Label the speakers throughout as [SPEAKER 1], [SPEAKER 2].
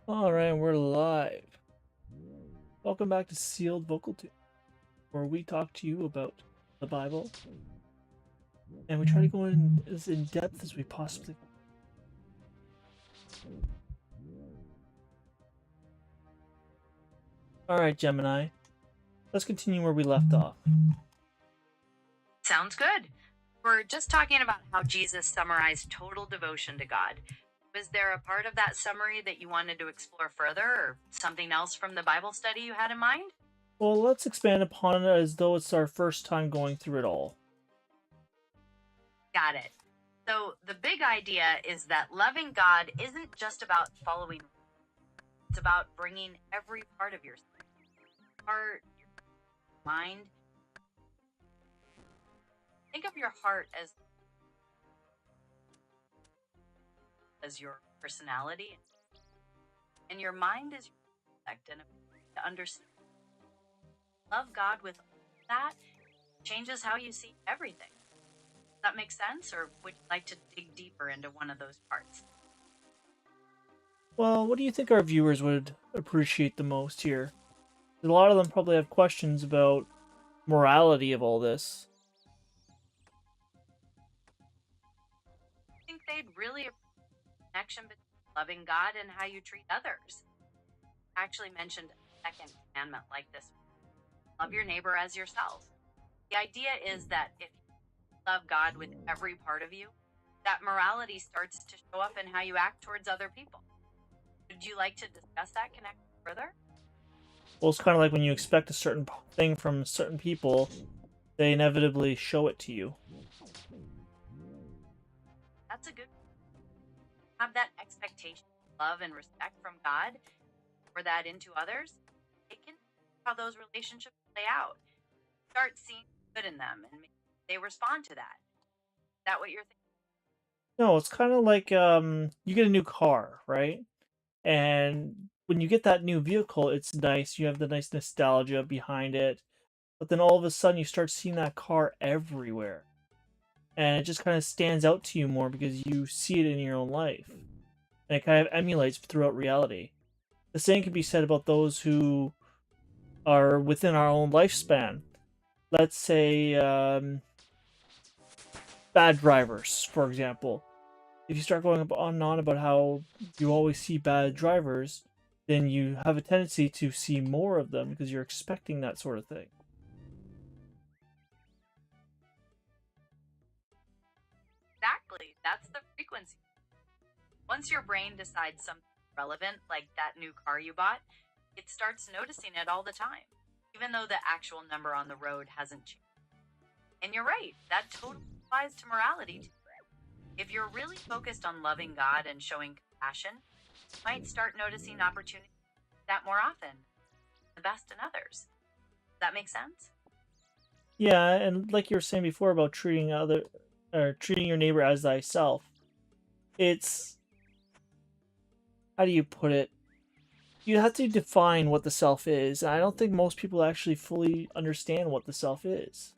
[SPEAKER 1] All right, we're live. Welcome back to Sealed Vocal Tube, where we talk to you about the Bible and we try to go in as in depth as we possibly can. All right, Gemini, let's continue where we left off.
[SPEAKER 2] Sounds good. We're just talking about how Jesus summarized total devotion to God. Was there a part of that summary that you wanted to explore further, or something else from the Bible study you had in mind?
[SPEAKER 1] Well, let's expand upon it as though it's our first time going through it all.
[SPEAKER 2] Got it. So, the big idea is that loving God isn't just about following, it's about bringing every part of your heart, your mind. Think of your heart as your personality, and your mind is your intellect and ability to understand. Love God with that changes how you see everything. Does that make sense? Or would you like to dig deeper into one of those parts?
[SPEAKER 1] Well, what do you think our viewers would appreciate the most here? A lot of them probably have questions about morality of all this.
[SPEAKER 2] I think they'd really appreciate the connection between loving God and how you treat others. I actually mentioned a second commandment like this: love your neighbor as yourself. The idea is that if you love God with every part of you, that morality starts to show up in how you act towards other people. Would you like to discuss that connection further?
[SPEAKER 1] Well, it's kind of like when you expect a certain thing from certain people, they inevitably show it to you.
[SPEAKER 2] That's a good have that expectation of love and respect from God or that into others. It can how those relationships play out. Start seeing good in them and maybe they respond to that. Is that what you're thinking?
[SPEAKER 1] No, it's kind of like you get a new car, right? And when you get that new vehicle, it's nice. You have the nice nostalgia behind it. But then all of a sudden, you start seeing that car everywhere. And it just kind of stands out to you more because you see it in your own life. And it kind of emulates throughout reality. The same can be said about those who are within our own lifespan. Let's say bad drivers, for example. If you start going on and on about how you always see bad drivers, then you have a tendency to see more of them because you're expecting that sort of thing.
[SPEAKER 2] Exactly. That's the frequency. Once your brain decides something relevant, like that new car you bought, it starts noticing it all the time, even though the actual number on the road hasn't changed. And you're right, that totally applies to morality too. If you're really focused on loving God and showing compassion, you might start noticing opportunities that more often, the best in others. Does that make sense?
[SPEAKER 1] Yeah, and like you were saying before about treating your neighbor as thyself. It's how do you put it? You have to define what the self is. And I don't think most people actually fully understand what the self is.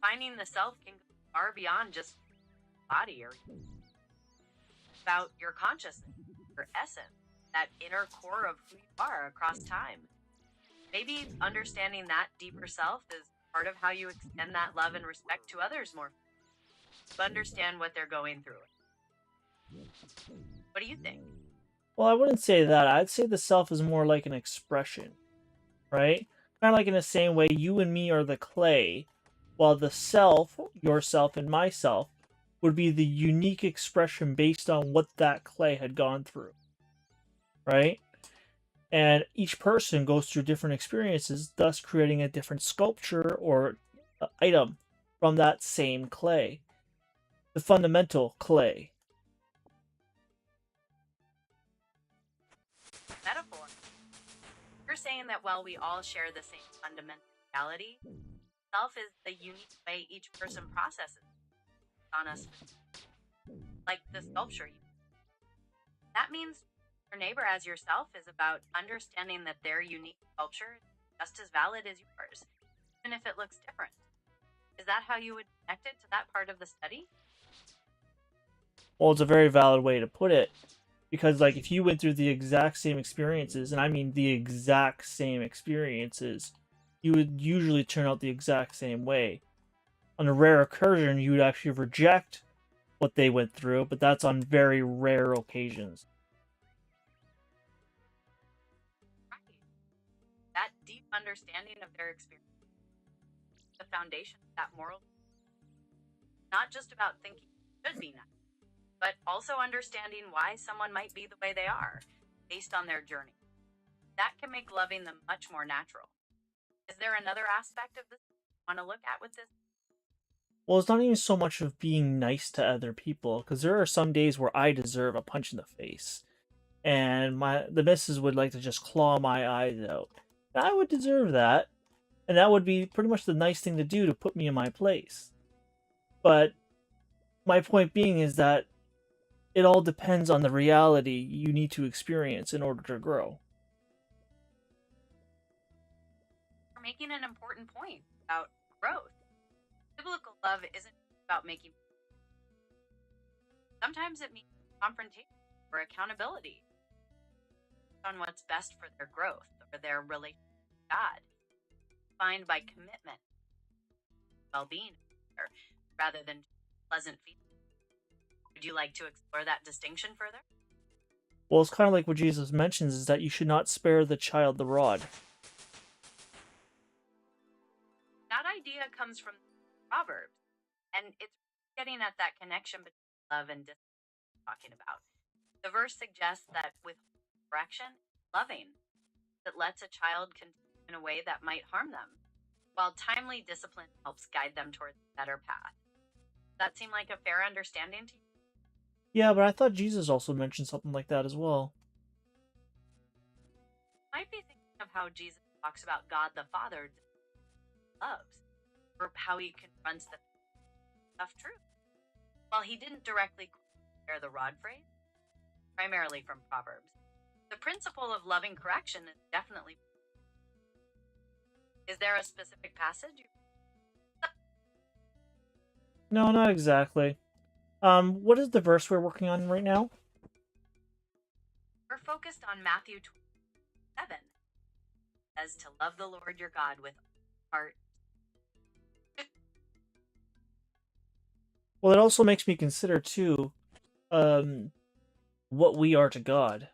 [SPEAKER 2] Finding the self can go far beyond just body or about your consciousness, your essence, that inner core of who you are across time. Maybe understanding that deeper self is part of how you extend that love and respect to others more. Understand what they're going through. What do you think?
[SPEAKER 1] Well, I wouldn't say that. I'd say the self is more like an expression, right? Kind of like in the same way you and me are the clay, while the self, yourself and myself, would be the unique expression based on what that clay had gone through, right? And each person goes through different experiences, thus creating a different sculpture or item from that same clay, the fundamental clay.
[SPEAKER 2] Metaphor. You're saying that while we all share the same fundamental reality, self is the unique way each person processes on us, like the sculpture. That means your neighbor as yourself is about understanding that their unique sculpture is just as valid as yours, even if it looks different. Is that how you would connect it to that part of the study?
[SPEAKER 1] Well, it's a very valid way to put it. Because, like, if you went through the exact same experiences, and I mean the exact same experiences, you would usually turn out the exact same way. On a rare occasion, you would actually reject what they went through, but that's on very rare occasions.
[SPEAKER 2] Right. That deep understanding of their experience, the foundation of that moral, not just about thinking it should be nice, but also understanding why someone might be the way they are based on their journey. That can make loving them much more natural. Is there another aspect of this you want to look at with this?
[SPEAKER 1] Well, it's not even so much of being nice to other people, because there are some days where I deserve a punch in the face, and the missus would like to just claw my eyes out. I would deserve that, and that would be pretty much the nice thing to do to put me in my place. But my point being is that it all depends on the reality you need to experience in order to grow.
[SPEAKER 2] You're making an important point about growth. Biblical love isn't about making. Sometimes it means confrontation or accountability on what's best for their growth or their relationship with God, defined by commitment, well-being, rather than pleasant feelings. Would you like to explore that distinction further?
[SPEAKER 1] Well, it's kind of like what Jesus mentions is that you should not spare the child the rod.
[SPEAKER 2] That idea comes from Proverbs, and it's getting at that connection between love and discipline we're talking about. The verse suggests that with correction, loving, that lets a child continue in a way that might harm them, while timely discipline helps guide them towards a better path. Does that seem like a fair understanding to you?
[SPEAKER 1] Yeah, but I thought Jesus also mentioned something like that as well.
[SPEAKER 2] You might be thinking of how Jesus talks about God the Father loves, or how he confronts the tough truth. While he didn't directly share the rod phrase, primarily from Proverbs, the principle of loving correction is definitely. Is there a specific passage?
[SPEAKER 1] No, not exactly. What is the verse we're working on right now?
[SPEAKER 2] We're focused on Matthew 27. It says to love the Lord your God with heart.
[SPEAKER 1] Well, it also makes me consider too, um, what we are to God.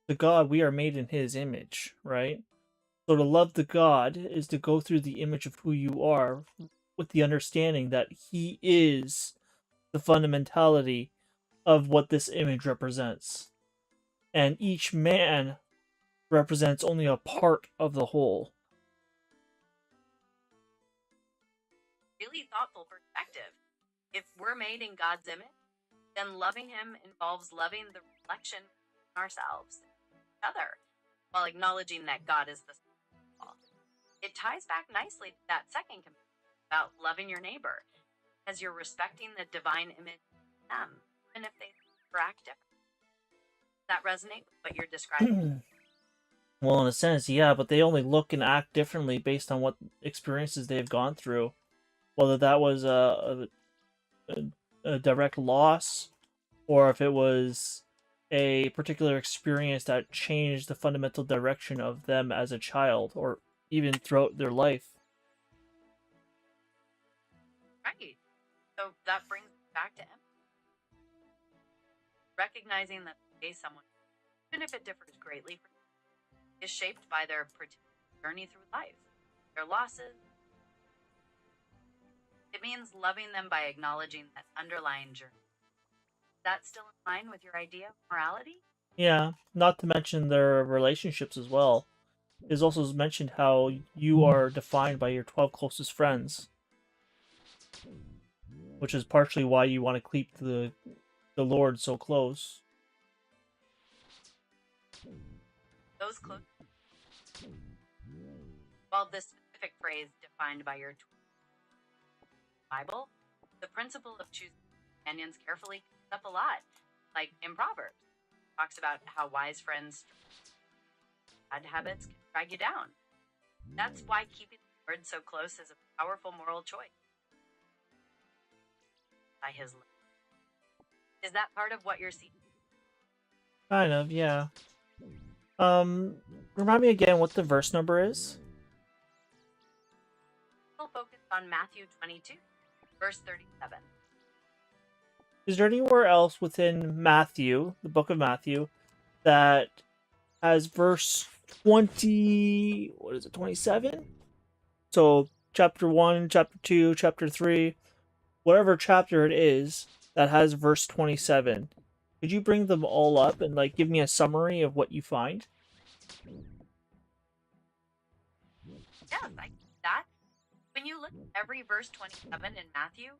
[SPEAKER 1] To God, we are made in His image, right? So to love the God is to go through the image of who you are, with the understanding that He is the fundamentality of what this image represents, and each man represents only a part of the whole.
[SPEAKER 2] Really thoughtful perspective. If we're made in God's image, then loving him involves loving the reflection in ourselves, each other, while acknowledging that God is the source of all. It ties back nicely to that second commandment about loving your neighbor, as you're respecting the divine image in them, even if they act different. Does that resonate with what you're describing?
[SPEAKER 1] Well, in a sense, yeah, but they only look and act differently based on what experiences they've gone through. Whether that was a direct loss, or if it was a particular experience that changed the fundamental direction of them as a child, or even throughout their life.
[SPEAKER 2] Right. So that brings us back to empathy. Recognizing that the way someone, even if it differs greatly, is shaped by their particular journey through life, their losses. It means loving them by acknowledging that underlying journey. Is that still in line with your idea of morality?
[SPEAKER 1] Yeah, not to mention their relationships as well. It's also mentioned how you are defined by your 12 closest friends, which is partially why you want to keep the Lord so close.
[SPEAKER 2] Those close. While this specific phrase defined by your Bible, the principle of choosing companions carefully comes up a lot, like in Proverbs. It talks about how wise friends bad habits can drag you down. That's why keeping the Lord so close is a powerful moral choice. By his love. Is that part of what you're seeing?
[SPEAKER 1] Kind of, yeah. Remind me again what the verse number is?
[SPEAKER 2] We'll focus on Matthew 22, verse 37.
[SPEAKER 1] Is there anywhere else within Matthew, the book of Matthew, that has verse 20, what is it, 27? So, chapter 1, chapter 2, chapter 3, whatever chapter it is that has verse 27. Could you bring them all up and like give me a summary of what you find?
[SPEAKER 2] Yes, I get that. When you look at every verse 27 in Matthew,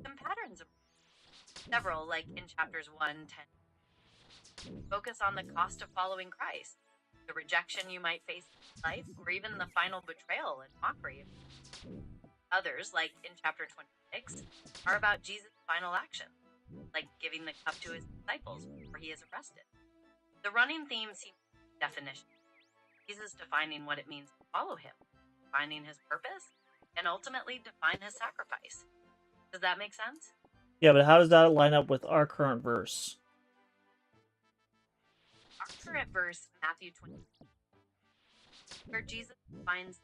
[SPEAKER 2] some patterns emerge. Several, like in chapters 1, 10, focus on the cost of following Christ, the rejection you might face in life, or even the final betrayal and mockery. Others, like in chapter 26, are about Jesus' final action, like giving the cup to his disciples before he is arrested. The running theme seems to be definition. Jesus defining what it means to follow him, defining his purpose, and ultimately define his sacrifice. Does that make sense?
[SPEAKER 1] Yeah, but how does that line up with our current verse?
[SPEAKER 2] Our current verse, Matthew 20, where Jesus defines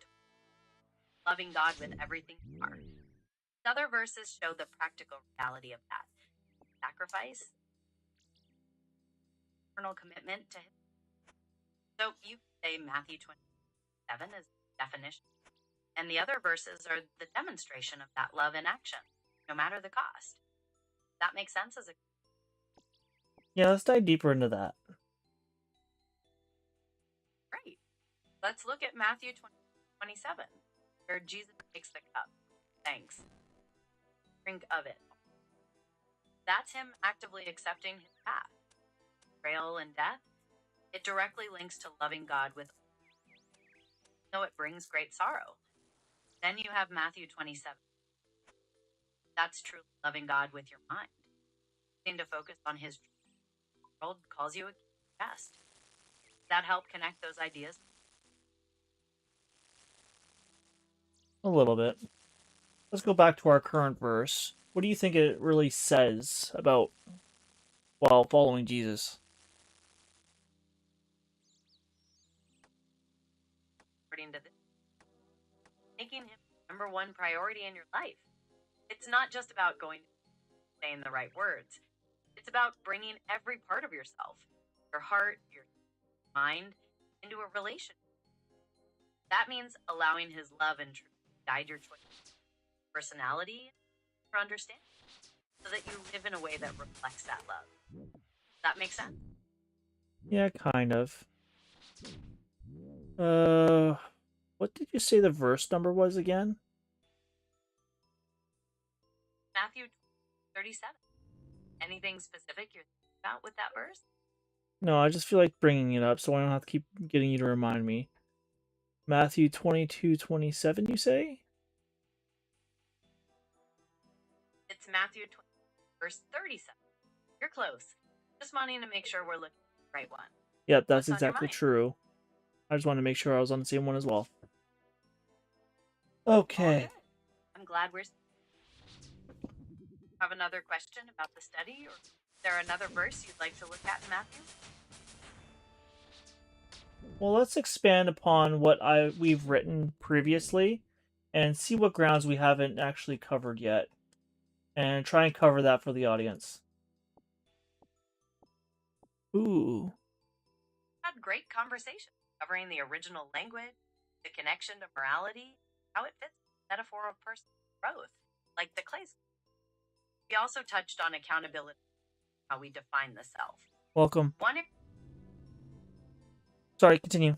[SPEAKER 2] loving God with everything you are. Other verses show the practical reality of that sacrifice, eternal commitment to him. So you could say Matthew 27 is the definition, and the other verses are the demonstration of that love in action, no matter the cost. That makes sense as a
[SPEAKER 1] Yeah, let's dive deeper into that.
[SPEAKER 2] great. Let's look at Matthew 27, where Jesus takes the cup. Thanks. Drink of it. That's him actively accepting his path, betrayal and death. It directly links to loving God with, though it brings great sorrow. Then you have Matthew 27. That's truly loving God with your mind. Seem to focus on his world calls you a guest. That help connect those ideas?
[SPEAKER 1] A little bit. Let's go back to our current verse. What do you think it really says about, well, following Jesus?
[SPEAKER 2] According to this, making him number one priority in your life. It's not just about saying the right words. It's about bringing every part of yourself, your heart, your mind, into a relationship. That means allowing his love and truth to guide your choices, personality, or understanding, so that you live in a way that reflects that love. Does that make sense?
[SPEAKER 1] Yeah, kind of. What did you say the verse number was again?
[SPEAKER 2] Matthew 37. Anything specific you're thinking about with that verse?
[SPEAKER 1] No, I just feel like bringing it up so I don't have to keep getting you to remind me. Matthew 22:27, you say?
[SPEAKER 2] It's Matthew 20, verse 37. You're close. Just wanting to make sure we're looking at the right one.
[SPEAKER 1] Yep, that's
[SPEAKER 2] What's on your
[SPEAKER 1] exactly
[SPEAKER 2] mind?
[SPEAKER 1] true. I just wanted to make sure I was on the same one as well.
[SPEAKER 2] All
[SPEAKER 1] Okay.
[SPEAKER 2] good. I'm glad we're. Have another question about the study, or is there another verse you'd like to look at in Matthew?
[SPEAKER 1] Well, let's expand upon what we've written previously and see what grounds we haven't actually covered yet and try and cover that for the audience. Ooh.
[SPEAKER 2] Had great conversation covering the original language, the connection to morality, how it fits the metaphor of personal growth, like the clay. We also touched on accountability, how we define the self.
[SPEAKER 1] Welcome.
[SPEAKER 2] One
[SPEAKER 1] Sorry, continue.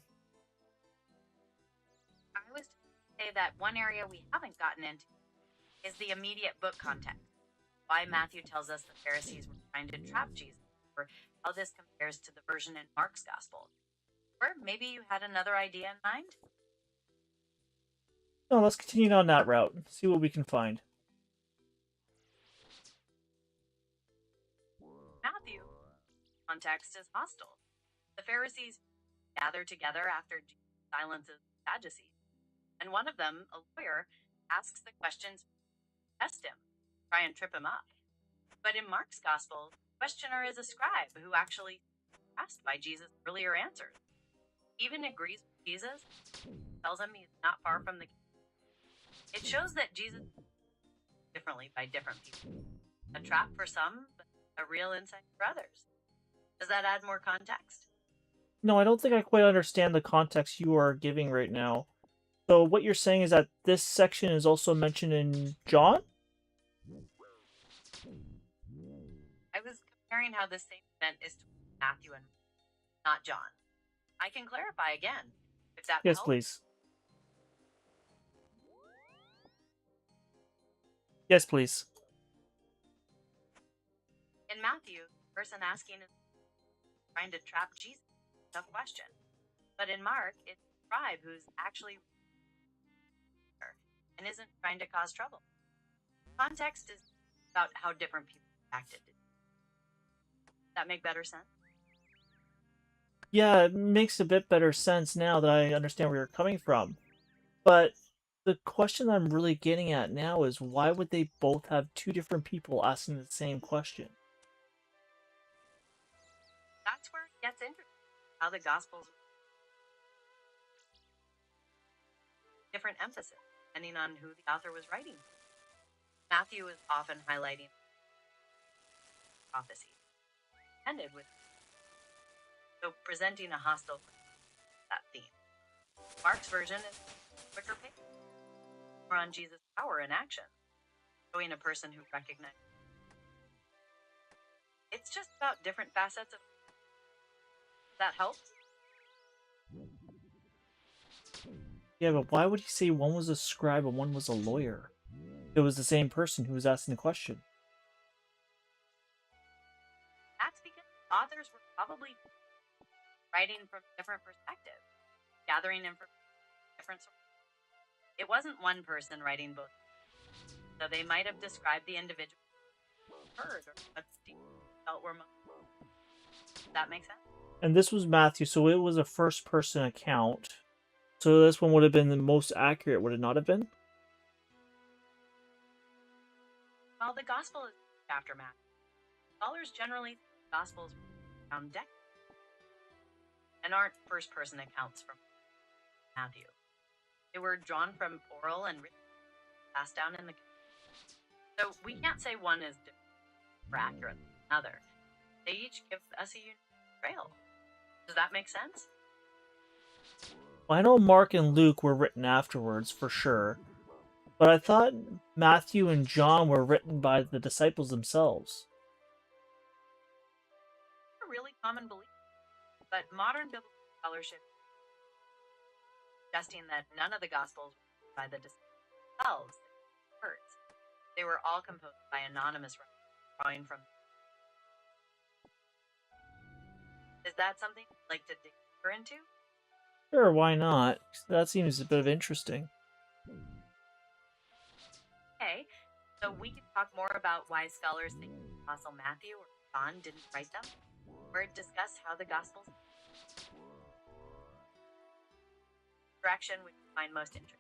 [SPEAKER 2] I was to say that one area we haven't gotten into is the immediate book context. Why Matthew tells us the Pharisees were trying to trap Jesus, or how this compares to the version in Mark's Gospel. Or maybe you had another idea in mind?
[SPEAKER 1] No, let's continue down that route and see what we can find.
[SPEAKER 2] Matthew context is hostile. The Pharisees gather together after Jesus silences the Sadducees, and one of them, a lawyer, asks the questions to test him, try and trip him up. But in Mark's Gospel, questioner is a scribe who actually asked by Jesus' earlier answers. Even agrees with Jesus, tells him he's not far from the king. It shows that Jesus differently by different people. A trap for some, but a real insight for others. Does that add more context?
[SPEAKER 1] No, I don't think I quite understand the context you are giving right now. So what you're saying is that this section is also mentioned in John?
[SPEAKER 2] I was comparing how this same event is to Matthew and not John. I can clarify again, if that
[SPEAKER 1] Yes,
[SPEAKER 2] helps.
[SPEAKER 1] please. Yes, please.
[SPEAKER 2] In Matthew, the person asking is trying to trap Jesus. Tough question. But in Mark, it's the scribe who's actually and isn't trying to cause trouble. Context is about how different people acted. Does that make better sense?
[SPEAKER 1] Yeah, it makes a bit better sense now that I understand where you're coming from. But the question I'm really getting at now is why would they both have two different people asking the same question?
[SPEAKER 2] That's where it gets interesting. How the Gospels different emphasis depending on who the author was writing. Matthew is often highlighting prophecy, ended with so presenting a hostile that theme. Mark's version is quicker pace, more on Jesus' power in action, showing a person who recognizes. It's just about different facets of. That helps.
[SPEAKER 1] Yeah, but why would he say one was a scribe and one was a lawyer? It was the same person who was asking the question.
[SPEAKER 2] That's because authors were probably writing from different perspectives, gathering information from different sources. It wasn't one person writing both, so they might have described the individual heard or what felt were most. Does that make sense?
[SPEAKER 1] And this was Matthew, so it was a first person account. So this one would have been the most accurate, would it not have been?
[SPEAKER 2] Well, the gospel is after Matthew. Scholars generally think the gospels were around decades and aren't first person accounts from Matthew. They were drawn from oral and written, passed down in the. So we can't say one is more accurate than another. They each give us a unique trail. Does that make sense?
[SPEAKER 1] Well, I know Mark and Luke were written afterwards, for sure. But I thought Matthew and John were written by the disciples themselves.
[SPEAKER 2] It's a really common belief. But modern biblical scholarship suggesting that none of the Gospels were written by the disciples themselves, words. They were all composed by anonymous writers, drawing from. Is that something you'd like to dig deeper into?
[SPEAKER 1] Sure, why not? That seems a bit of interesting.
[SPEAKER 2] Okay, so we can talk more about why scholars think Apostle Matthew or John didn't write them, or discuss how the Gospels direction we find most interesting.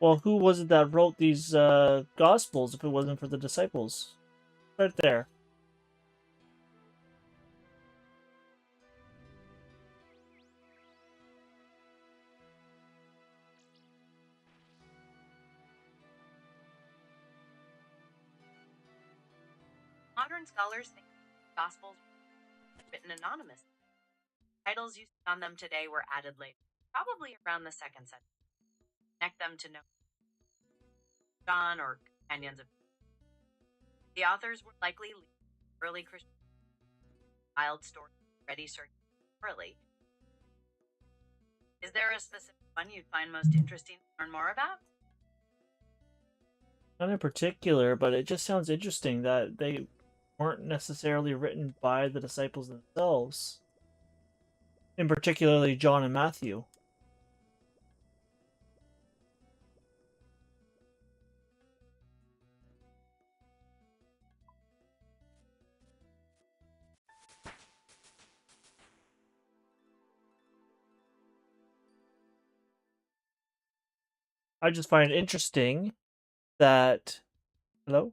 [SPEAKER 1] Well, who was it that wrote these Gospels if it wasn't for the disciples? Right there.
[SPEAKER 2] Modern scholars think the Gospels were written anonymously. Titles you see on them today were added later, probably around the 2nd century. Connect them to no John or companions of. The authors were likely early Christian wild stories already searching early. Is there a specific one you'd find most interesting to learn more about?
[SPEAKER 1] Not in particular, but it just sounds interesting that they weren't necessarily written by the disciples themselves. In particularly John and Matthew. I just find it interesting that... Hello?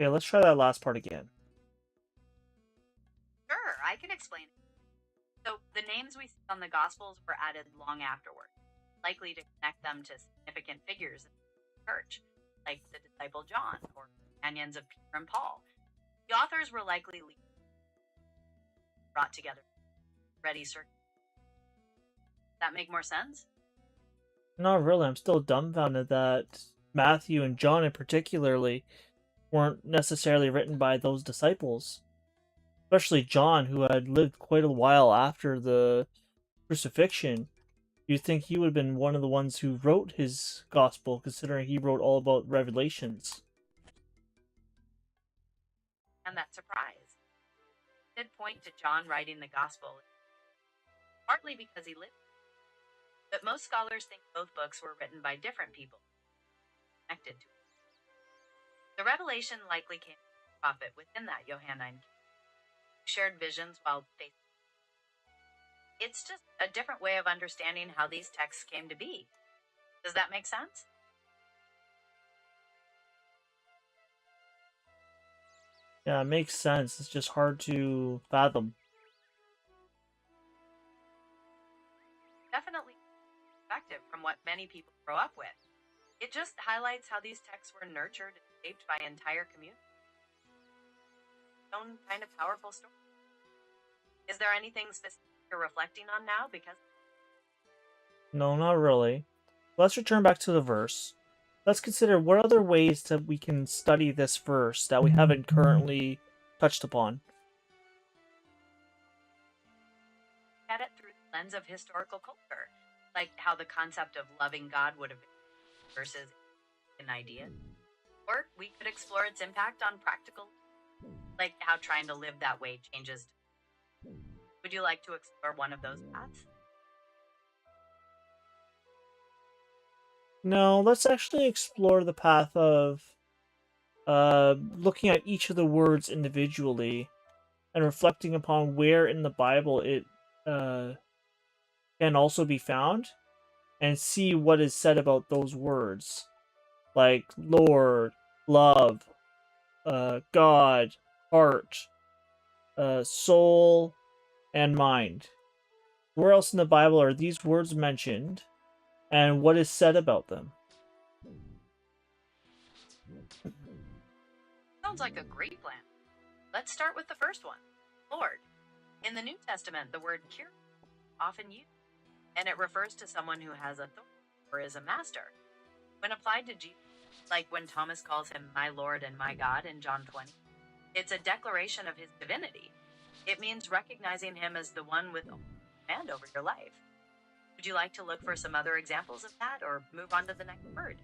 [SPEAKER 1] Okay, let's try that last part again.
[SPEAKER 2] Sure, I can explain it. So, the names we see on the Gospels were added long afterward, likely to connect them to significant figures in the church, like the disciple John or companions of Peter and Paul. The authors were likely brought together, ready circle. Does that make more sense?
[SPEAKER 1] Not really. I'm still dumbfounded that Matthew and John, in particularly, weren't necessarily written by those disciples. Especially John, who had lived quite a while after the crucifixion. You'd think he would have been one of the ones who wrote his gospel, considering he wrote all about Revelations.
[SPEAKER 2] And that surprise did point to John writing the Gospel, partly because he lived. But most scholars think both books were written by different people connected to it. The revelation likely came from a prophet within that Johannine who shared visions while facing. It's just a different way of understanding how these texts came to be. Does that make sense?
[SPEAKER 1] Yeah, it makes sense. It's just hard to fathom.
[SPEAKER 2] Definitely perspective from what many people grow up with. It just highlights how these texts were nurtured and shaped by entire communities. Own kind of powerful story. Is there anything specific you're reflecting on now? Because
[SPEAKER 1] No, not really. Let's return back to the verse. Let's consider what other ways that we can study this verse that we haven't currently touched upon.
[SPEAKER 2] at it through the lens of historical culture, like how the concept of loving God would have been versus an idea. Or we could explore its impact on practical, like how trying to live that way changes. Would you like to explore one of those paths?
[SPEAKER 1] No, let's actually explore the path of looking at each of the words individually and reflecting upon where in the Bible it can also be found and see what is said about those words, like Lord, love, God, heart, soul, and mind. Where else in the Bible are these words mentioned, and what is said about them?
[SPEAKER 2] Sounds like a great plan. Let's start with the first one, Lord. In the New Testament, the word cure is often used, and it refers to someone who has authority or is a master. When applied to Jesus, like when Thomas calls him my Lord and my God in John 20, it's a declaration of his divinity. It means recognizing him as the one with command over your life. Would you like to look for some other examples of that or move on to the next word?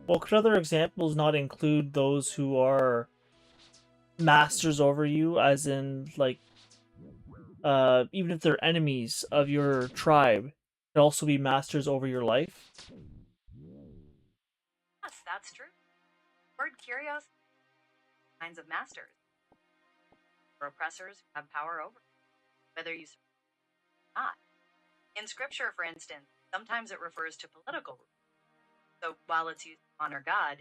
[SPEAKER 1] Well, could other examples not include those who are masters over you, as in, like, even if they're enemies of your tribe, could also be masters over your life?
[SPEAKER 2] Yes, that's true. Word curios, kinds of masters, or oppressors who have power over you, whether you or not. In scripture, for instance, sometimes it refers to political rule. So while it's used to honor God,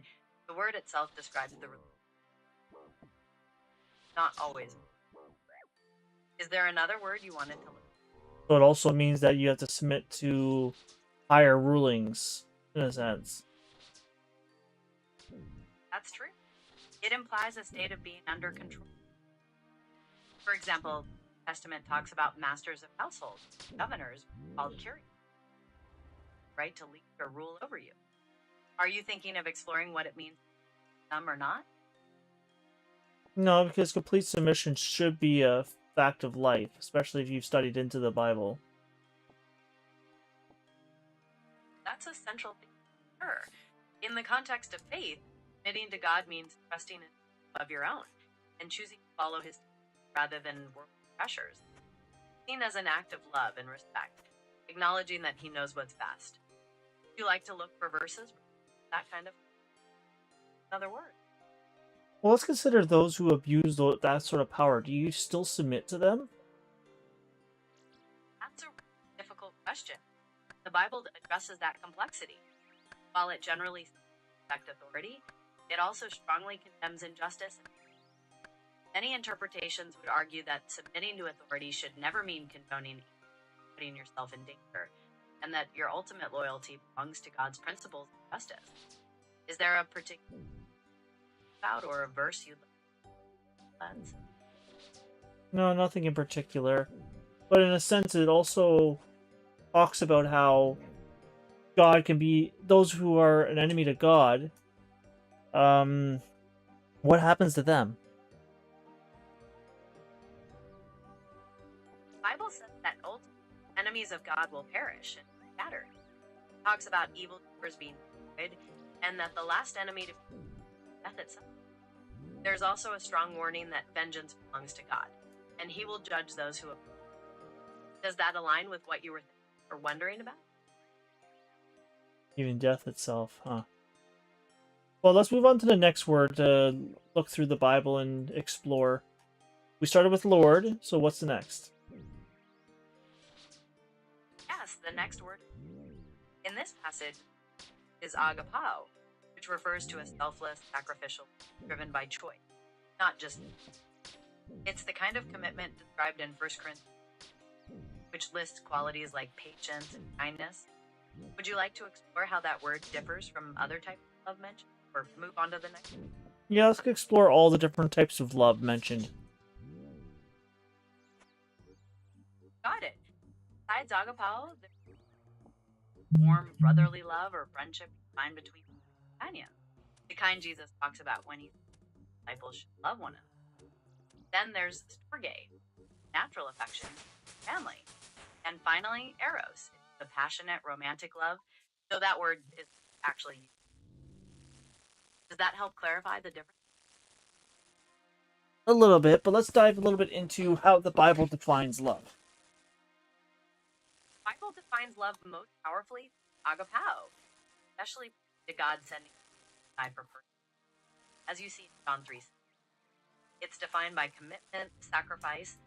[SPEAKER 2] the word itself describes the ruler, not always. Is there another word you wanted to look?
[SPEAKER 1] So it also means that you have to submit to higher rulings, in a sense.
[SPEAKER 2] That's true. It implies a state of being under control. For example, the Testament talks about masters of households, governors, called curios, right to lead or rule over you. Are you thinking of exploring what it means to them or not?
[SPEAKER 1] No, because complete submission should be a fact of life, especially if you've studied into the Bible.
[SPEAKER 2] That's a central thing. Sure. In the context of faith, submitting to God means trusting in of your own and choosing to follow his rather than worldly pressures. Seen as an act of love and respect, acknowledging that he knows what's best. Do you like to look for verses? That kind of another word.
[SPEAKER 1] Well, let's consider those who abuse that sort of power. Do you still submit to them?
[SPEAKER 2] That's a difficult question. The Bible addresses that complexity. While it generally respects authority, It also strongly condemns injustice. Many interpretations would argue that submitting to authority should never mean condoning putting yourself in danger, and that your ultimate loyalty belongs to God's principles of justice. Is there a particular about or a verse you'd like to cleanse?
[SPEAKER 1] No, nothing in particular. But in a sense, it also talks about how God can be those who are an enemy to God. What happens to them?
[SPEAKER 2] The Bible says that ultimately enemies of God will perish and be scattered. It talks about evildoers being destroyed, and that the last enemy to death itself. There's also a strong warning that vengeance belongs to God, and He will judge those who. Does that align with what you were thinking or wondering about?
[SPEAKER 1] Even death itself, huh? Well, let's move on to the next word to look through the Bible and explore. We started with Lord, so what's the next?
[SPEAKER 2] Yes, the next word in this passage is agapao, which refers to a selfless, sacrificial, driven by choice, not just. It's the kind of commitment described in 1 Corinthians, which lists qualities like patience and kindness. Would you like to explore how that word differs from other types of love mentioned, or move on to the next?
[SPEAKER 1] Yeah, let's explore all the different types of love mentioned.
[SPEAKER 2] Got it. Besides agapao, there's warm brotherly love or friendship find between companions, the kind Jesus talks about when he disciples should love one another. Then there's storge, natural affection, family. And finally, eros, the passionate romantic love. So that word is actually used. Does that help clarify the difference?
[SPEAKER 1] A little bit, but let's dive a little bit into how the Bible defines love.
[SPEAKER 2] The Bible defines love most powerfully agapao, especially to God sending die for person. As you see in John 3. It's defined by commitment, sacrifice,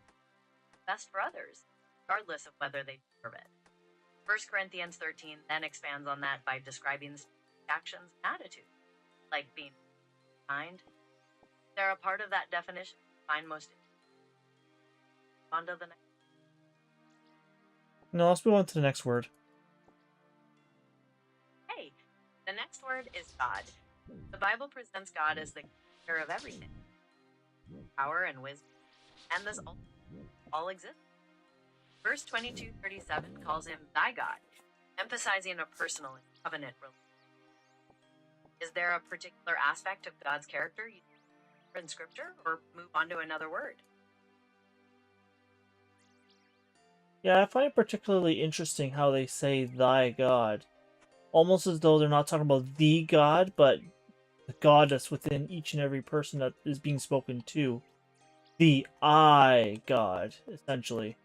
[SPEAKER 2] best for others, regardless of whether they deserve it. 1 Corinthians 13 then expands on that by describing actions and attitudes, like being kind. They're a part of that definition. Find most. On to the next.
[SPEAKER 1] No, let's move on to the next word.
[SPEAKER 2] Hey, the next word is God. The Bible presents God as the creator of everything, power and wisdom, and this all exists. Verse 22:37 calls him thy God, emphasizing a personal covenant relationship. Is there a particular aspect of God's character you in Scripture, or move on to another word?
[SPEAKER 1] Yeah, I find it particularly interesting how they say thy God. Almost as though they're not talking about the God, but the God that's within each and every person that is being spoken to. The I God, essentially.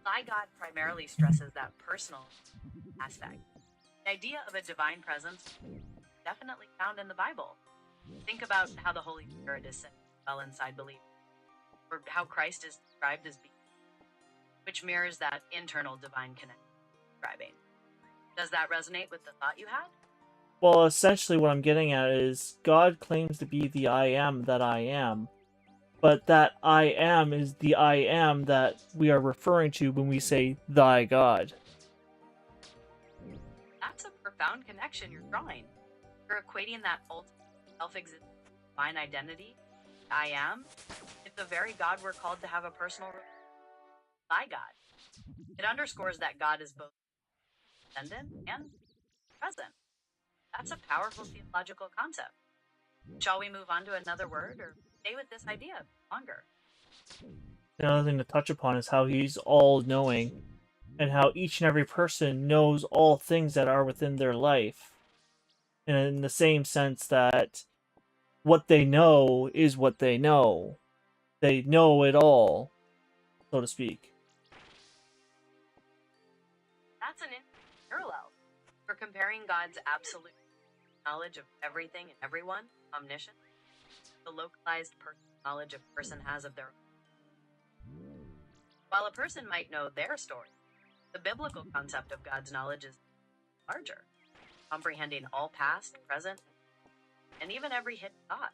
[SPEAKER 2] Thy God primarily stresses that personal aspect. The idea of a divine presence is definitely found in the Bible. Think about how the Holy Spirit is sent well inside believers, or how Christ is described as being, which mirrors that internal divine connection describing. Does that resonate with the thought you had?
[SPEAKER 1] Well, essentially what I'm getting at is God claims to be the I am that I am. But that I am is the I am that we are referring to when we say thy God.
[SPEAKER 2] That's a profound connection you're drawing. You're equating that ultimate self-existent divine identity, I am, with the very God we're called to have a personal relationship by God. It underscores that God is both transcendent and present. That's a powerful theological concept. Shall we move on to another word, or stay with this idea longer?
[SPEAKER 1] Another thing to touch upon is how he's all-knowing, and how each and every person knows all things that are within their life. And in the same sense that what they know is what they know. They know it all, so to speak.
[SPEAKER 2] That's an interesting parallel. We're comparing God's absolute knowledge of everything and everyone, omniscient, the localized knowledge a person has of their own. While a person might know their story, the biblical concept of God's knowledge is larger. comprehending all past, present, and even every hidden thought.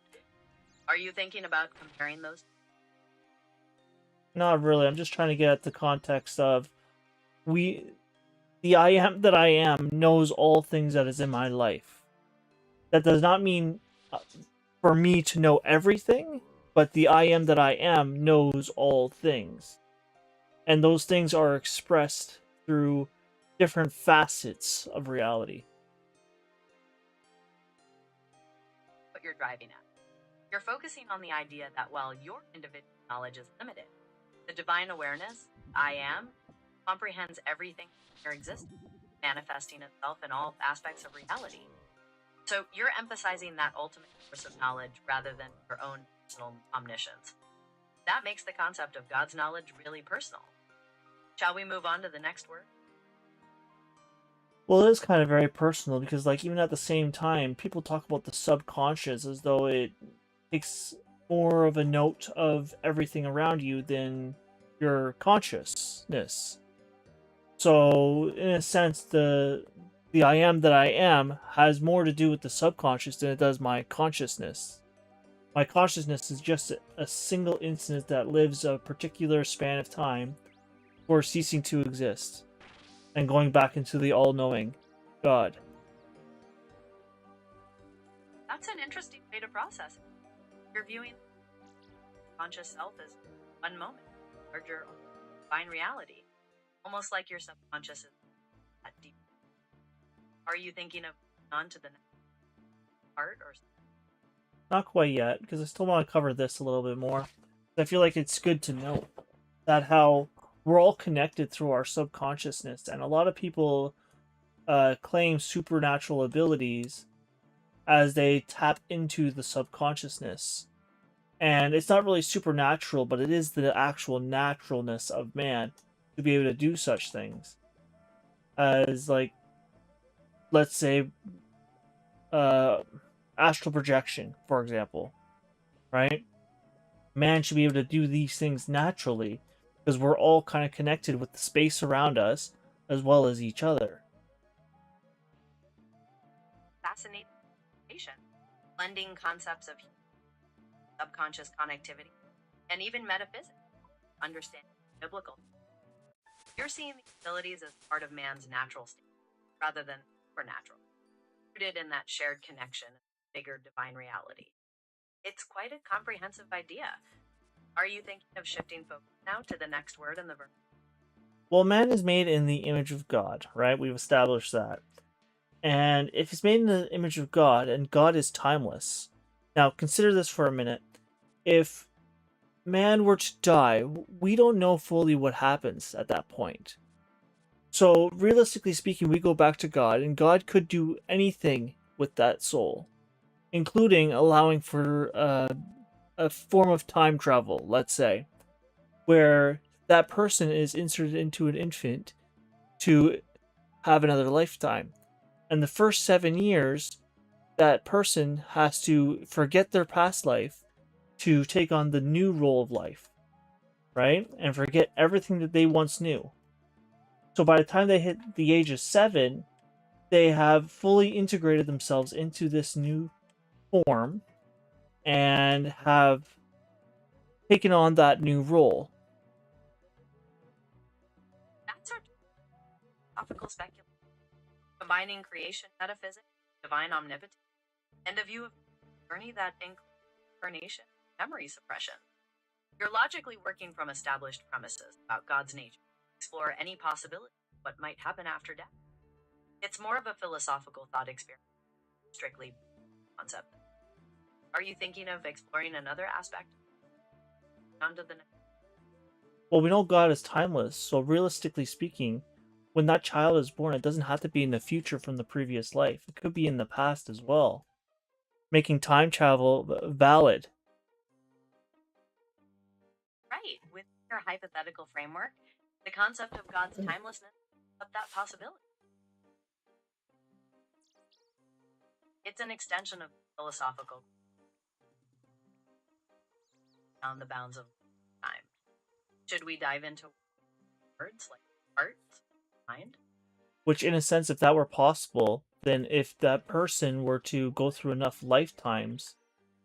[SPEAKER 2] Are you thinking about comparing those?
[SPEAKER 1] Not really. I'm just trying to get at the context of the I am that I am knows all things that is in my life. That does not mean for me to know everything, but the I am that I am knows all things. And those things are expressed through different facets of reality.
[SPEAKER 2] What you're driving at. You're focusing on the idea that while your individual knowledge is limited, the divine awareness, I am, comprehends everything in your existence, manifesting itself in all aspects of reality. So you're emphasizing that ultimate source of knowledge rather than your own personal omniscience. That makes the concept of God's knowledge really personal. Shall we move on to the next word?
[SPEAKER 1] Well, it is kind of very personal because, like, even at the same time, people talk about the subconscious as though it takes more of a note of everything around you than your consciousness. So, in a sense, the I am that I am has more to do with the subconscious than it does my consciousness. My consciousness is just a single instant that lives a particular span of time before ceasing to exist and going back into the all-knowing God.
[SPEAKER 2] That's an interesting way to process it. You're viewing conscious self as one moment, larger divine reality, almost like your subconscious is that deep. Are you thinking of on to the next part or?
[SPEAKER 1] Not quite yet, because I still want to cover this a little bit more. I feel like it's good to know that how we're all connected through our subconsciousness, and a lot of people claim supernatural abilities as they tap into the subconsciousness. And it's not really supernatural, but it is the actual naturalness of man to be able to do such things. As, like, let's say, astral projection, for example, right? Man should be able to do these things naturally because we're all kind of connected with the space around us as well as each other.
[SPEAKER 2] Fascinating, blending concepts of subconscious connectivity and even metaphysics, understanding biblical. You're seeing the abilities as part of man's natural state rather than supernatural, rooted in that shared connection, bigger divine reality. It's quite a comprehensive idea. Are you thinking of shifting focus now to the next word in the verse?
[SPEAKER 1] Well, man is made in the image of God, right? We've established that. And if he's made in the image of God, and God is timeless. Now, consider this for a minute. If man were to die, we don't know fully what happens at that point. So, realistically speaking, we go back to God, and God could do anything with that soul, including allowing for a form of time travel, let's say, where that person is inserted into an infant to have another lifetime. And the first 7 years, that person has to forget their past life to take on the new role of life, right? And forget everything that they once knew. So by the time they hit the age of 7, they have fully integrated themselves into this new form and have taken on that new role.
[SPEAKER 2] That's our topical speculation, combining creation metaphysics, divine omnipotence, and a view of journey that includes incarnation, memory suppression. You're logically working from established premises about God's nature, explore any possibility of what might happen after death. It's more of a philosophical thought experiment, strictly concept. Are you thinking of exploring another aspect? On to the next.
[SPEAKER 1] Well, we know God is timeless, so realistically speaking, when that child is born, it doesn't have to be in the future from the previous life. It could be in the past as well, making time travel valid.
[SPEAKER 2] Right, with your hypothetical framework, the concept of God's timelessness of that possibility. It's an extension of philosophical on the bounds of time. Should we dive into words like heart, mind?
[SPEAKER 1] Which, in a sense, if that were possible, then if that person were to go through enough lifetimes,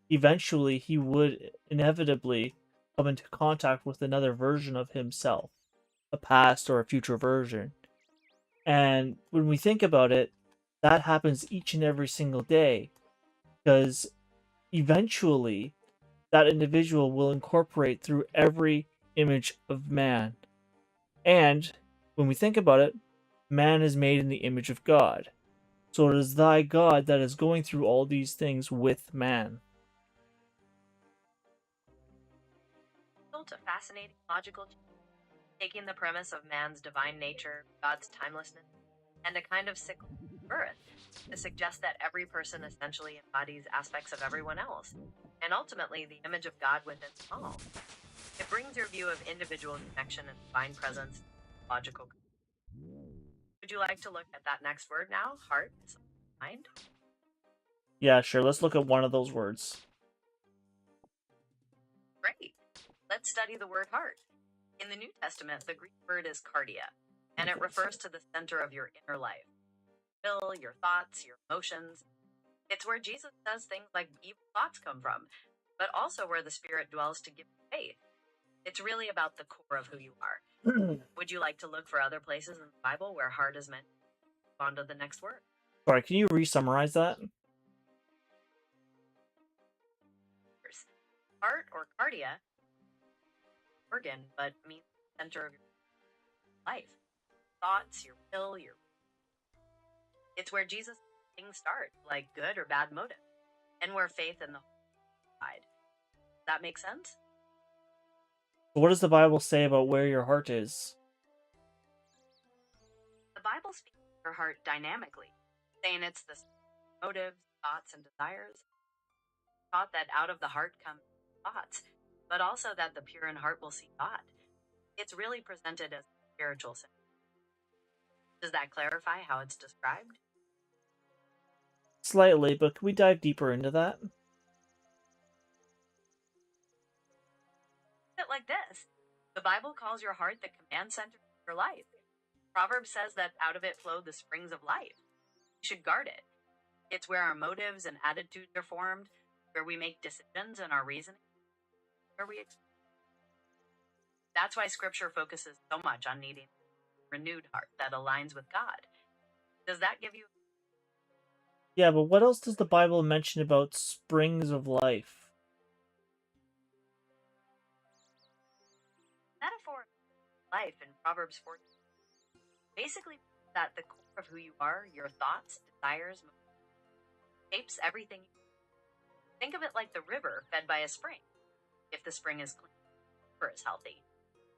[SPEAKER 1] eventually he would inevitably come into contact with another version of himself, a past or a future version. And when we think about it, that happens each and every single day because eventually that individual will incorporate through every image of man. And when we think about it, man is made in the image of God. So it is thy God that is going through all these things with man.
[SPEAKER 3] Built a fascinating logical chain, taking the premise of man's divine nature, God's timelessness, and a kind of cyclical birth to suggest that every person essentially embodies aspects of everyone else, and ultimately the image of God within them all. It brings your view of individual connection and divine presence logical. Would you like to look at that next word now? Heart, mind?
[SPEAKER 1] Yeah, sure. Let's look at one of those words.
[SPEAKER 3] Great. Let's study the word heart. In the New Testament, the Greek word is cardia, and it refers to the center of your inner life. Will, your thoughts, your emotions. It's where Jesus says things like evil thoughts come from, but also where the Spirit dwells to give you faith. It's really about the core of who you are. Would you like to look for other places in the Bible where heart is meant? On to the next word.
[SPEAKER 1] Sorry, can you re-summarize that?
[SPEAKER 3] Heart or cardia, organ, but means the center of your life. Thoughts, your will, your. It's where Jesus things start, like good or bad motive, and where faith in the side. Does that make sense?
[SPEAKER 1] What does the Bible say about where your heart is?
[SPEAKER 3] The Bible speaks of your heart dynamically, saying it's the motives, thoughts, and desires. Taught that out of the heart come thoughts, but also that the pure in heart will see God. It's really presented as a spiritual sense. Does that clarify how it's described?
[SPEAKER 1] Slightly, but can we dive deeper into that?
[SPEAKER 3] It like this. The Bible calls your heart the command center of your life. Proverbs says that out of it flow the springs of life. You should guard it. It's where our motives and attitudes are formed, where we make decisions and our reasoning, where we experience. That's why Scripture focuses so much on needing a renewed heart that aligns with God. Does that give you?
[SPEAKER 1] Yeah, but what else does the Bible mention about springs of life?
[SPEAKER 3] Metaphor of life in Proverbs 14 basically that the core of who you are, your thoughts, desires, shapes everything. Think of it like the river fed by a spring. If the spring is clean, the river is healthy.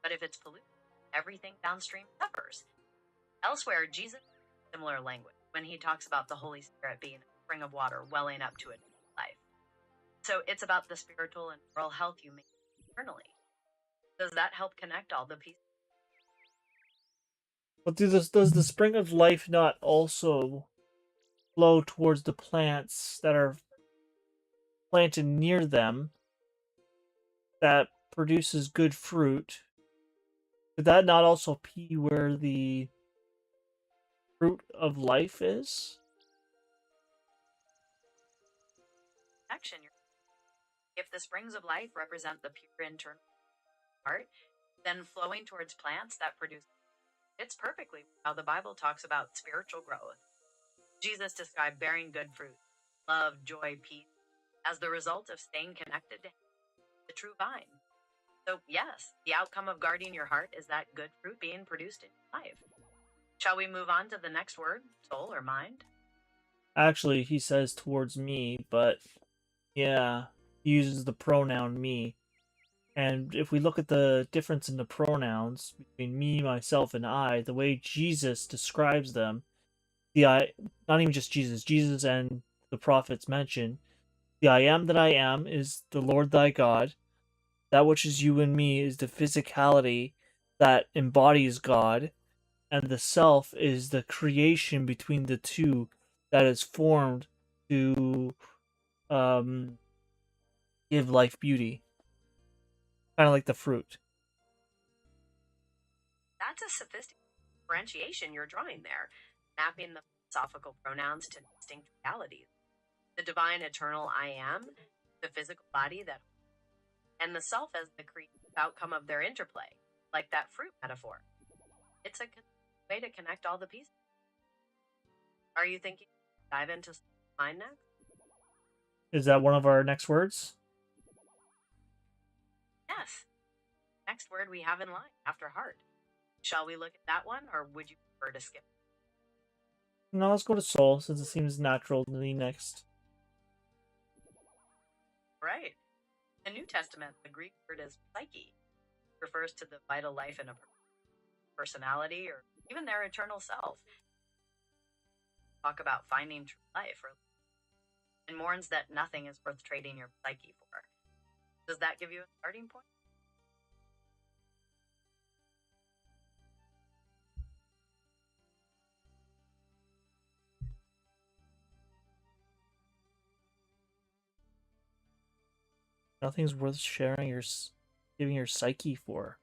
[SPEAKER 3] But if it's polluted, everything downstream suffers. Elsewhere, Jesus uses similar language when he talks about the Holy Spirit being a spring of water welling up to a new life. So it's about the spiritual and moral health you make internally. Does that help connect all the pieces?
[SPEAKER 1] But does the spring of life not also flow towards the plants that are planted near them that produces good fruit? Could that not also be where the fruit of life is?
[SPEAKER 3] Connection. If the springs of life represent the pure internal heart, then flowing towards plants that produce fits perfectly how the Bible talks about spiritual growth. Jesus described bearing good fruit, love, joy, peace, as the result of staying connected to the true vine. So, yes, the outcome of guarding your heart is that good fruit being produced in your life. Shall we move on to the next word, soul or mind?
[SPEAKER 1] Actually, he says towards me, but yeah, he uses the pronoun me. And if we look at the difference in the pronouns between me, myself, and I, the way Jesus describes them, the I, not even just Jesus, Jesus and the prophets mention, the I am that I am is the Lord thy God. That which is you and me is the physicality that embodies God, and the self is the creation between the two that is formed to um, give life beauty. Kind of like the fruit.
[SPEAKER 3] That's a sophisticated differentiation you're drawing there, mapping the philosophical pronouns to distinct realities. The divine eternal I am, the physical body that, and the self as the creative outcome of their interplay, like that fruit metaphor. It's a way to connect all the pieces. Are you thinking dive into mind next?
[SPEAKER 1] Is that one of our next words?
[SPEAKER 3] Yes. Next word we have in line after heart. Shall we look at that one, or would you prefer to skip?
[SPEAKER 1] No, let's go to soul, since it seems natural to me next.
[SPEAKER 3] Right. In the New Testament, the Greek word is psyche. It refers to the vital life in a personality or even their eternal self. Talk about finding true life, and mourns that nothing is worth trading your psyche for. Does that give you a starting point?
[SPEAKER 1] Nothing's worth sharing giving your psyche for.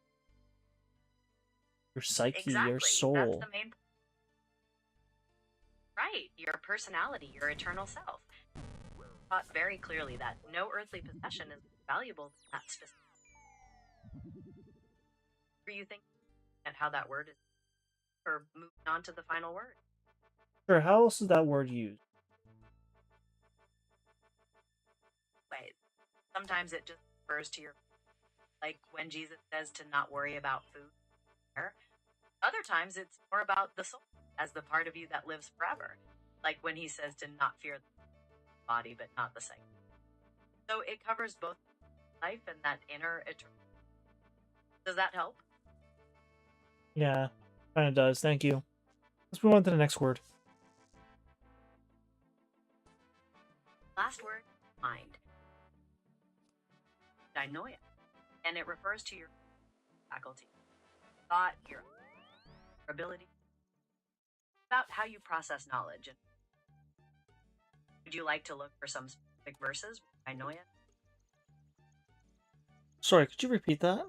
[SPEAKER 1] Your psyche,
[SPEAKER 3] Exactly.
[SPEAKER 1] your soul.
[SPEAKER 3] That's the main point. Right. Your personality, your eternal self. Taught very clearly that no earthly possession is valuable to that specific. Are you thinking at how that word is, or moving on to the final word?
[SPEAKER 1] Sure, how else is that word used?
[SPEAKER 3] Wait. Sometimes it just refers to your, like when Jesus says to not worry about food. Other times it's more about the soul as the part of you that lives forever. Like when he says to not fear the body but not the psyche. So it covers both life and that inner eternal. Does that help?
[SPEAKER 1] Yeah, kind of does. Thank you. Let's move on to the next word.
[SPEAKER 3] Last word, mind. Dynoia. And it refers to your faculty, thought, your ability, about how you process knowledge. And would you like to look for some specific verses with Dynoia?
[SPEAKER 1] Sorry, could you repeat that?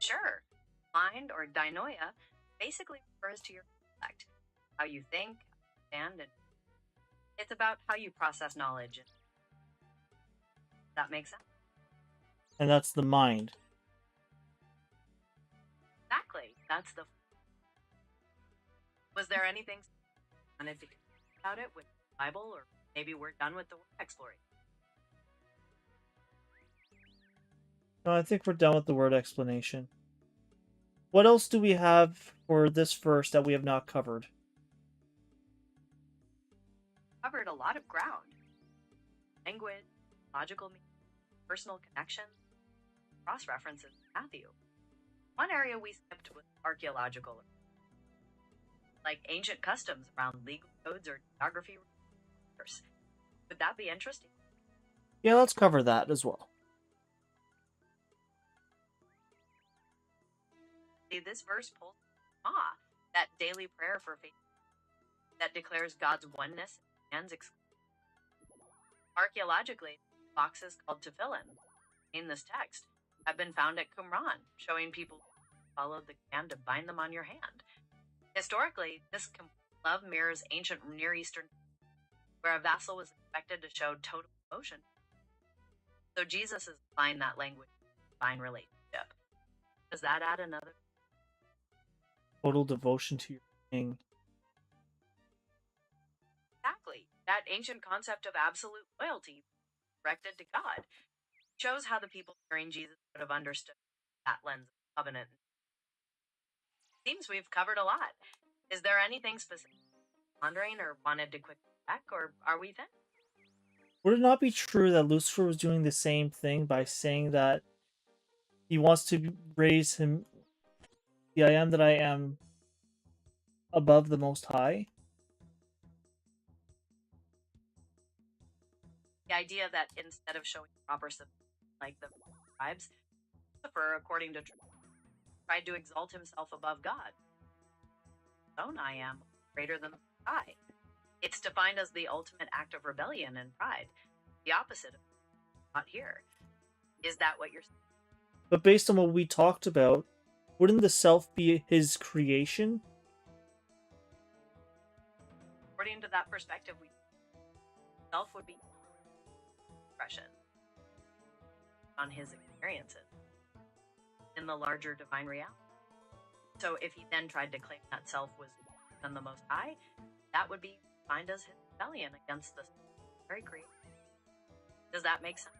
[SPEAKER 3] Sure. Mind or Dynoia basically refers to your intellect, how you think, understand, and it's about how you process knowledge. That makes sense?
[SPEAKER 1] And that's the mind.
[SPEAKER 3] Exactly. That's the. Was there anything you wanted to say about it with the Bible, or maybe we're done with the word exploration?
[SPEAKER 1] No, I think we're done with the word explanation. What else do we have for this verse that we have not covered?
[SPEAKER 3] Covered a lot of ground. Language, logical meaning, personal connections, cross-references to Matthew. One area we skipped was archaeological, like ancient customs around legal codes or geography. Would that be interesting?
[SPEAKER 1] Yeah, let's cover that as well.
[SPEAKER 3] See, this verse pulls that daily prayer for faith that declares God's oneness and archaeologically, boxes called tefillin in this text have been found at Qumran, showing people follow the command to bind them on your hand. Historically, this love mirrors ancient Near Eastern, where a vassal was expected to show total devotion. So Jesus is applying that language to divine relationship. Does that add another?
[SPEAKER 1] Total devotion to your king.
[SPEAKER 3] Exactly. That ancient concept of absolute loyalty directed to God shows how the people hearing Jesus would have understood that lens of covenant. Seems we've covered a lot. Is there anything specific pondering or wanted to quickly check, or are we finished?
[SPEAKER 1] Would it not be true that Lucifer was doing the same thing by saying that he wants to raise him, the I am that I am, above the Most High?
[SPEAKER 3] The idea that instead of showing proper submission like the tribes, Lucifer, according to tried to exalt himself above God. His own I am greater than I. It's defined as the ultimate act of rebellion and pride. The opposite of not here. Is that what you're saying?
[SPEAKER 1] But based on what we talked about, wouldn't the self be his creation?
[SPEAKER 2] according to that perspective, we self would be expression on his experiences in the larger divine reality. So if he then tried to claim that self was than the Most High, that would be defined as his rebellion against the very creator. Does that make sense?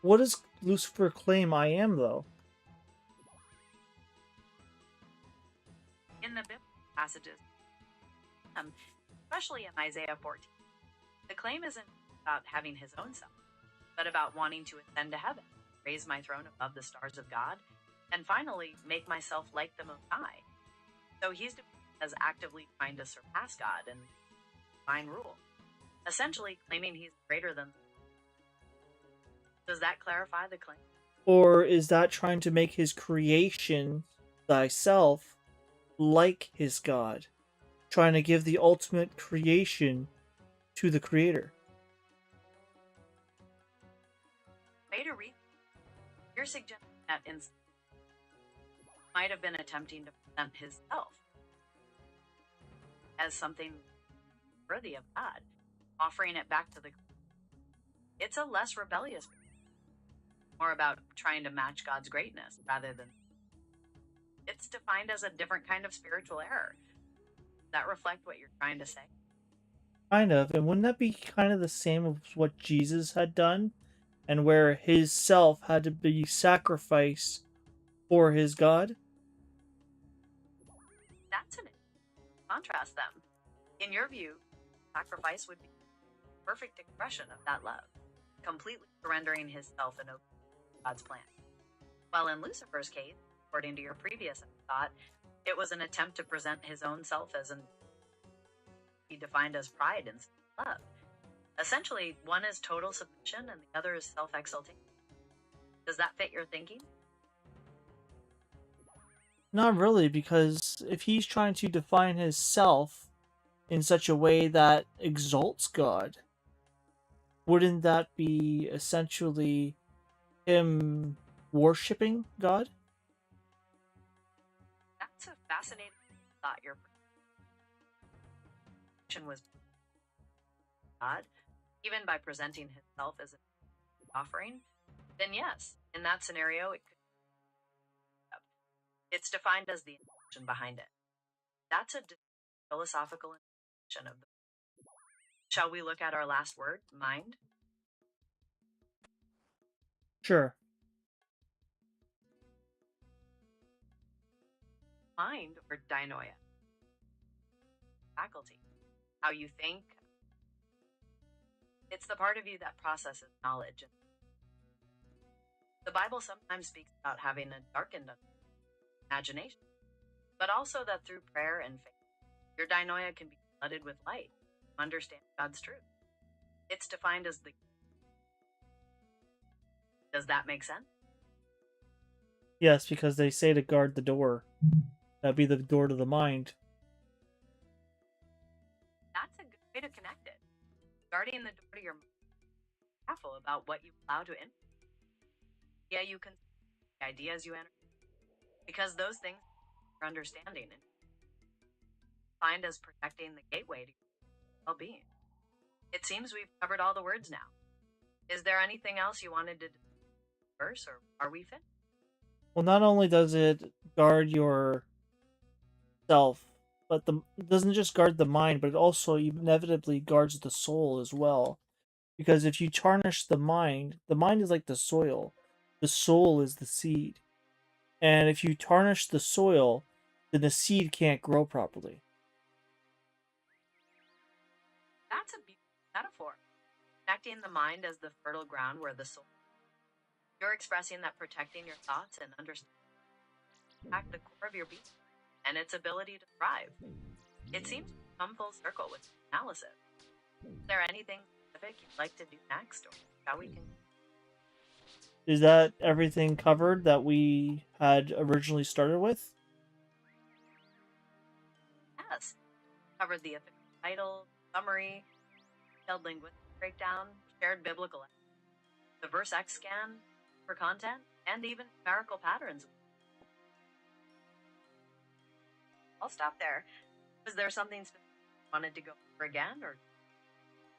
[SPEAKER 1] What does Lucifer claim I am, though?
[SPEAKER 2] In the biblical passages, especially in Isaiah 14, the claim isn't about having his own self, but about wanting to ascend to heaven, raise my throne above the stars of God, and finally make myself like the Most High. So he's defined as actively trying to surpass God and divine rule, essentially claiming he's greater than. Does that clarify the claim?
[SPEAKER 1] Or is that trying to make his creation, thyself, like his God? Trying to give the ultimate creation to the creator?
[SPEAKER 2] Way to read. You're suggesting that might have been attempting to present his self as something worthy of God, offering it back to the. It's a less rebellious, more about trying to match God's greatness rather than. It's defined as a different kind of spiritual error. Does that reflect what you're trying to say?
[SPEAKER 1] Kind of. And wouldn't that be kind of the same as what Jesus had done? And where his self had to be sacrificed for his God?
[SPEAKER 2] That's an contrast them. In your view, sacrifice would be a perfect expression of that love, completely surrendering his self and God's plan. While in Lucifer's case, according to your previous thought, it was an attempt to present his own self as he defined as pride and love. Essentially, one is total submission and the other is self-exaltation. Does that fit your thinking?
[SPEAKER 1] Not really, because if he's trying to define his self in such a way that exalts God, wouldn't that be essentially him worshipping God?
[SPEAKER 2] That's a fascinating thought. Your position was God, even by presenting himself as an offering, then yes, in that scenario, it's defined as the intention behind it. That's a philosophical intention of the. Shall we look at our last word, mind?
[SPEAKER 1] Sure.
[SPEAKER 2] Mind, or dianoia, faculty, how you think. It's the part of you that processes knowledge. The Bible sometimes speaks about having a darkened imagination, but also that through prayer and faith, your dianoia can be flooded with light, understand God's truth. It's defined as the. Does that make sense?
[SPEAKER 1] Yes, because they say to guard the door. That'd be the door to the mind.
[SPEAKER 2] That's a good way to connect it. Guarding the door to your mind. Careful about what you allow to enter. Yeah, you can the ideas you enter, because those things are understanding and find as protecting the gateway to well-being. It seems we've covered all the words now. Is there anything else you wanted to discuss, or are we finished?
[SPEAKER 1] Well, not only does it guard your self, but it doesn't just guard the mind, but it also inevitably guards the soul as well. Because if you tarnish the mind is like the soil. The soul is the seed. And if you tarnish the soil, then the seed can't grow properly.
[SPEAKER 2] That's a beautiful metaphor. Connecting the mind as the fertile ground where the soul. You're expressing that protecting your thoughts and understanding the core of your being and its ability to thrive. It seems to come full circle with analysis. Is there anything specific you'd like to do next, or shall we continue?
[SPEAKER 1] Is that everything covered that we had originally started with?
[SPEAKER 2] Yes. Covered the official title, summary, detailed linguistic breakdown, shared biblical, the verse X scan for content, and even numerical patterns. I'll stop there.
[SPEAKER 3] Was there something specific you wanted to go over again, or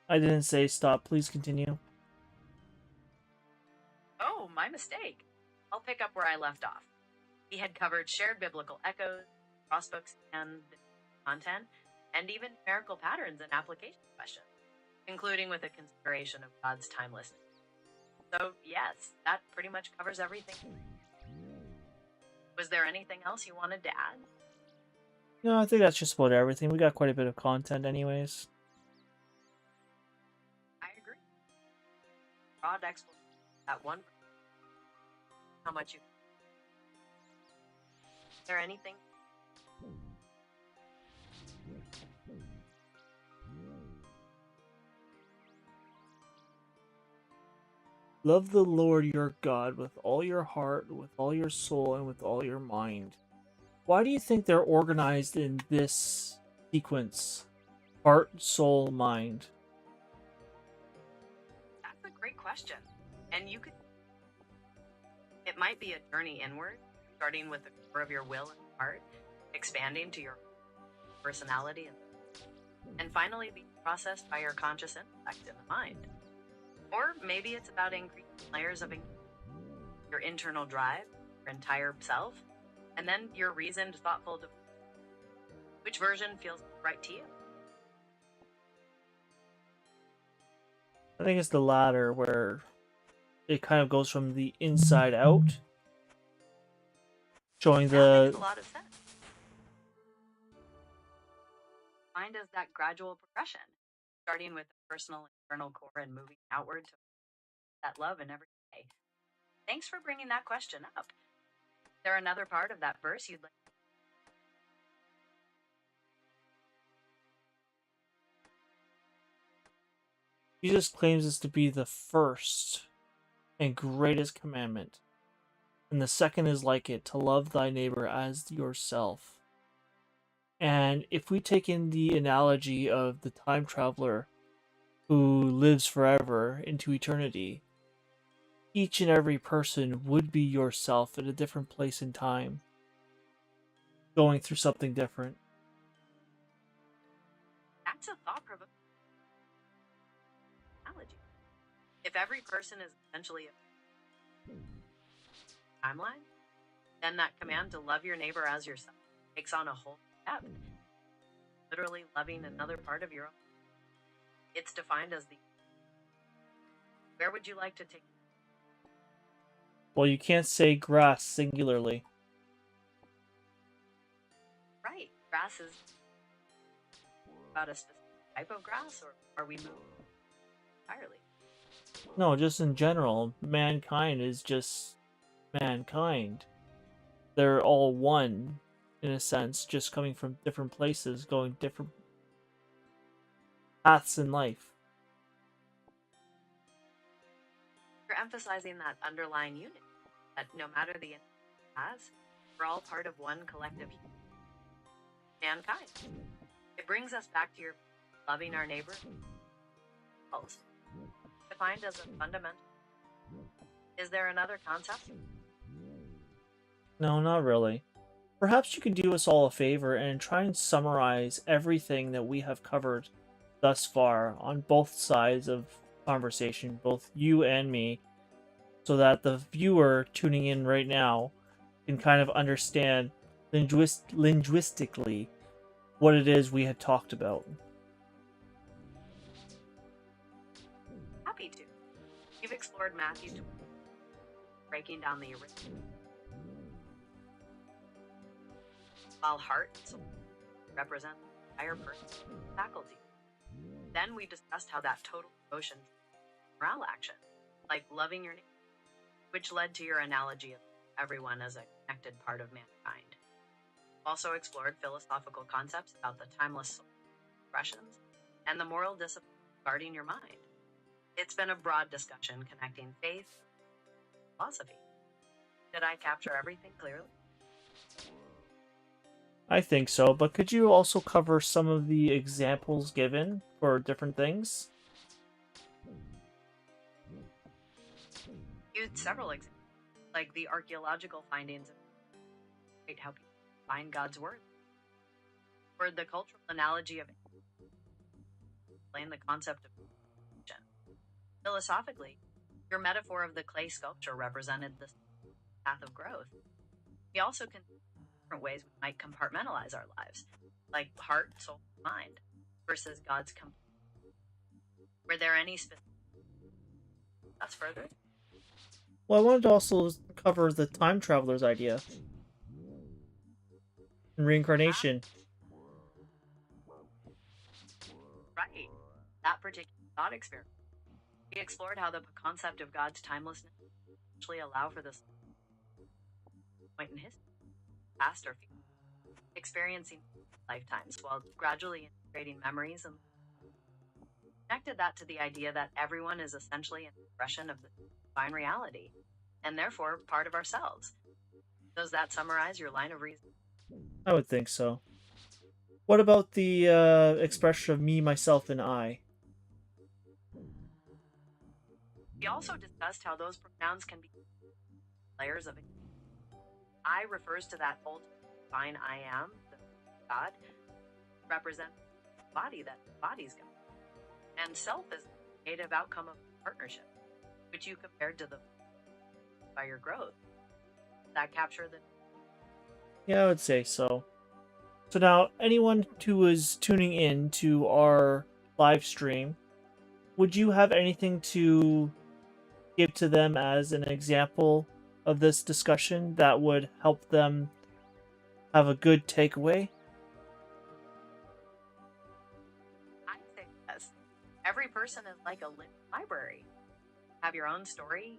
[SPEAKER 1] I didn't say stop. Please continue.
[SPEAKER 3] oh, my mistake? I'll pick up where I left off. We had covered shared biblical echoes, crossbooks, and content, and even numerical patterns and application questions, including with a consideration of God's timelessness. So, yes, that pretty much covers everything. Was there anything else you wanted to add?
[SPEAKER 1] No, I think that's just about everything. We got quite a bit of content, anyways.
[SPEAKER 3] I agree. Broad explanation. That one. How much you. Is there anything?
[SPEAKER 1] Love the Lord your God with all your heart, with all your soul, and with all your mind. Why do you think they're organized in this sequence? Heart, soul, mind.
[SPEAKER 3] That's a great question. And you could. It might be a journey inward, starting with the core of your will and heart, expanding to your personality, and finally be processed by your conscious intellect in the mind. Or maybe it's about increasing layers of your internal drive, your entire self, and then your reasoned, thoughtful. Which version feels right to you?
[SPEAKER 1] I think it's the latter, where it kind of goes from the inside out, showing
[SPEAKER 3] That makes
[SPEAKER 1] the.
[SPEAKER 3] a lot of sense. Mind as that gradual progression, starting with the personal internal core and moving outward to that love in every day. Thanks for bringing that question up. Is there another part of that verse you'd like?
[SPEAKER 1] Jesus claims this to be the first and greatest commandment. And the second is like it, to love thy neighbor as yourself. And if we take in the analogy of the time traveler who lives forever into eternity, each and every person would be yourself at a different place in time, going through something different.
[SPEAKER 3] That's a thought-provoking analogy. If every person is essentially a timeline, then that command to love your neighbor as yourself takes on a whole step. Literally loving another part of your own. It's defined as the. Where would you like to take?
[SPEAKER 1] Well, you can't say grass singularly.
[SPEAKER 3] Right, grass is about a specific type of grass, or are we moving entirely?
[SPEAKER 1] No, just in general, mankind is just mankind. They're all one, in a sense, just coming from different places, going different paths in life.
[SPEAKER 3] You're emphasizing that underlying unity, that no matter the has, we're all part of one collective mankind. It brings us back to your loving our neighbor, defined as a fundamental. Is there another concept?
[SPEAKER 1] No, not really. Perhaps you could do us all a favor and try and summarize everything that we have covered thus far on both sides of conversation, both you and me, so that the viewer tuning in right now can kind of understand linguistically what it is we had talked about.
[SPEAKER 3] Happy to. You've explored Matthew, breaking down the original. While heart and soul represent the entire person's faculty. Then we discussed how that total devotion morale action, like loving your neighbor, which led to your analogy of everyone as a connected part of mankind. Also explored philosophical concepts about the timeless soul expressions and the moral discipline guarding your mind. It's been a broad discussion connecting faith and philosophy. Did I capture everything clearly?
[SPEAKER 1] I think so, but could you also cover some of the examples given for different things?
[SPEAKER 3] Used several examples, like the archaeological findings of help you find God's word. Or the cultural analogy of explain the concept of evolution. Philosophically, your metaphor of the clay sculpture represented the path of growth. We also can different ways we might compartmentalize our lives, like heart, soul, mind, versus God's Were there any specific thoughts further?
[SPEAKER 1] Well, I wanted to also cover the time traveler's idea and reincarnation.
[SPEAKER 3] Right. That particular thought experiment. We explored how the concept of God's timelessness actually allow for this point in history, past or future, experiencing lifetimes while gradually integrating memories and connected that to the idea that everyone is essentially an expression of the divine reality and therefore part of ourselves. Does that summarize your line of reasoning?
[SPEAKER 1] I would think so. What about the expression of me, myself, and I?
[SPEAKER 3] We also discussed how those pronouns can be layers of I refers to that ultimate divine I am, the God, represents the body that embodies God. And self is the creative outcome of partnership, which you compared to the by your growth. That capture the
[SPEAKER 1] Yeah, I would say so. So now, anyone who is tuning in to our live stream, would you have anything to give to them as an example of this discussion that would help them have a good takeaway?
[SPEAKER 3] I think yes. Every person is like a living library. Have your own story,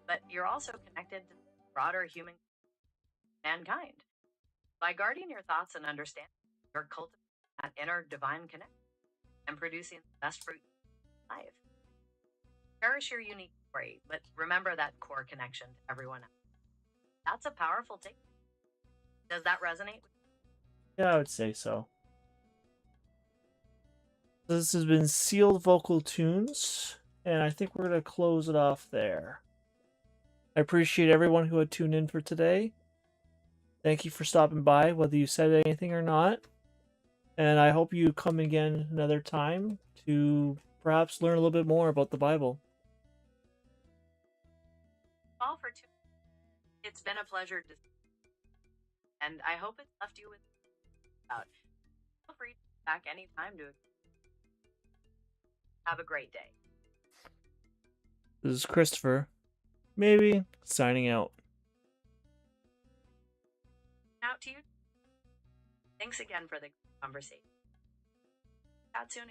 [SPEAKER 3] but you're also connected to broader human mankind. By guarding your thoughts and understanding, you're cultivating that inner divine connection and producing the best fruit of life. Cherish your unique story, but remember that core connection to everyone else. That's a powerful take. Does that resonate with you?
[SPEAKER 1] Yeah, I would say so. This has been Sealed Vocal Tunes, and I think we're going to close it off there. I appreciate everyone who had tuned in for today. Thank you for stopping by, whether you said anything or not. And I hope you come again another time to perhaps learn a little bit more about the Bible.
[SPEAKER 3] All for tuning. It's been a pleasure to, and I hope it's left you with about. Feel free to come back anytime to have a great day.
[SPEAKER 1] This is Christopher, maybe signing out.
[SPEAKER 3] Out to you. Thanks again for the conversation. Chat soon.